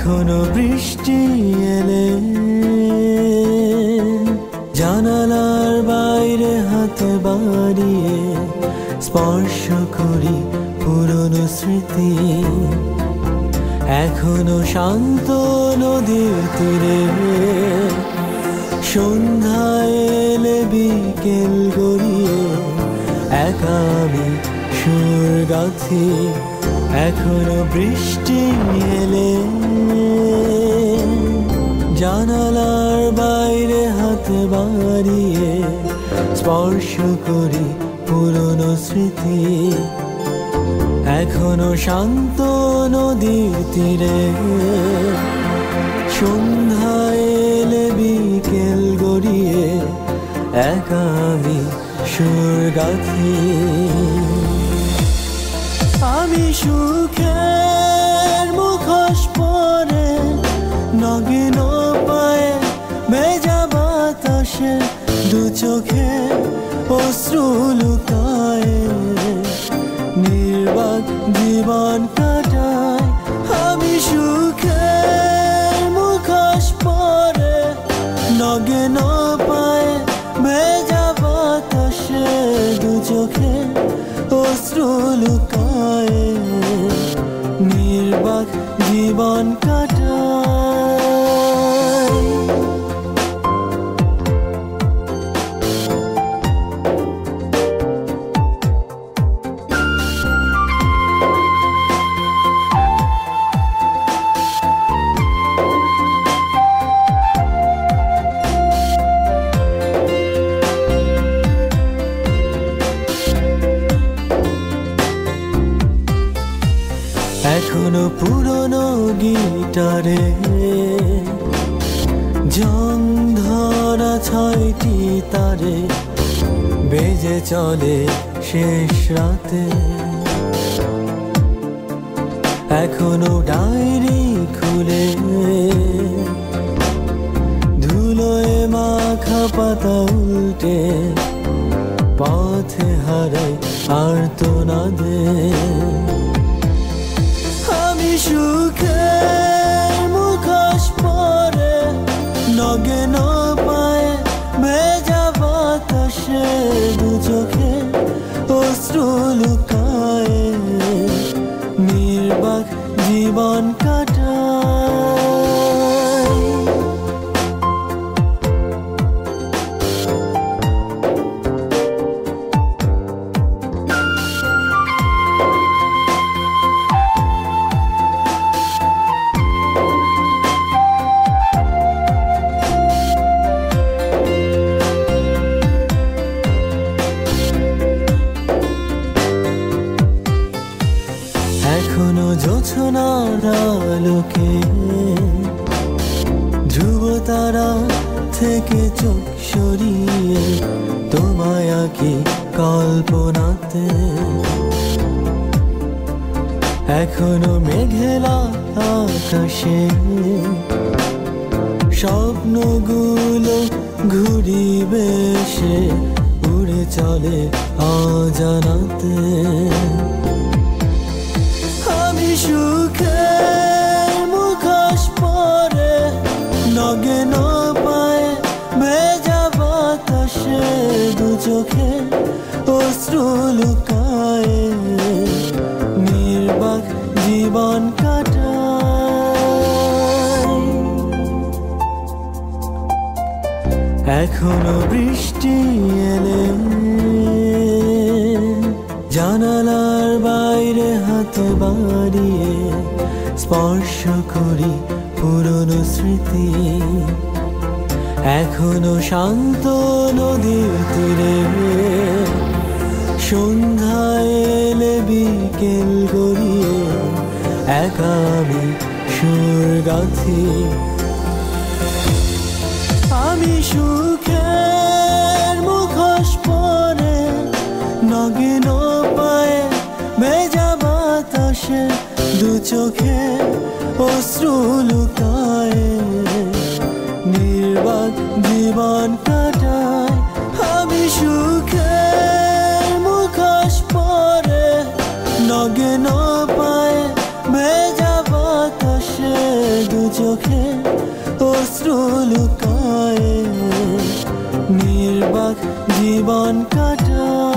এখনো বৃষ্টি এলে জানালার বাইরে হাত বাড়িয়ে স্পর্শ করি পুরনো স্মৃতি। এখনো শান্ত নদীর তীরে সন্ধ্যায় এলে বিকেল গড়িয়ে একা আমি সুর গাথি। এখনো বৃষ্টি এলে জানালার বাইরে হাত বাড়িয়ে স্পর্শ করি পুরনো স্মৃতি। এখনো শান্ত নদীর তীরে সন্ধ্যায় এলে বিকেল গড়িয়ে একা আমি সুর গাথি। আমি সুখের মুখোশ পরে নগিন পায়ে ভেজা বাতাসে দু চোখে অশ্রু লুকায়ে নির্বাক জীবন কাটায়। আমি সুখের মুখোশ পরে নগিন পায়ে ভেজা বাতাসে দু চোখে অশ্রু লুকায়ে নির্বাক জীবন কাটায়। এখনো পুরনো গিটারে জং ধরা 6টি তারে বেজে চলে শেষ রাতে। এখনো ডায়েরি খুলে ধুলোয় মাখা পাতা উল্টে পথে হারাই আর্তনাদে। আমি সুখের মুখোশ পরে নগিন পায়ে ভেজা বাতাসে দু চোখে অশ্রু লুকায়ে নির্বাক জীবন কাটায়। এখনো জোছনার আলোকে ধ্রুব তারা থেকে চোখ সরিয়ে তোমায় আঁকি কল্পনাতে। এখনো মেঘলা আকাশে স্বপ্নগুলো ঘুরিবে সে উড়ে চলে অজানাতে। আমি সুখের মুখোশ পরে নগিন পায়ে ভেজা বাতাসে দু চোখে অশ্রু লুকায়ে নির্বাক জীবন কাটায়। এখনো বৃষ্টি এলে জানালার বাইরে হাত বাড়িয়ে স্পর্শ করি পুরনো স্মৃতি। এখনো শান্ত নদীর তীরে সন্ধ্যায় এলে বিকেল গড়িয়ে একা আমি সুর গাথি। আমি সুখের মুখোশ পরে নগিন পায়ে ভেজা বাতাসে দু চোখে অশ্রু লুকায়ে নির্বাক জীবন কাটায়। আমি সুখের মুখোশ পরে নগিন পায়ে ভেজা বাতাসে দু অশ্রু লুকায়ে নির্বাক জীবন কাটায়।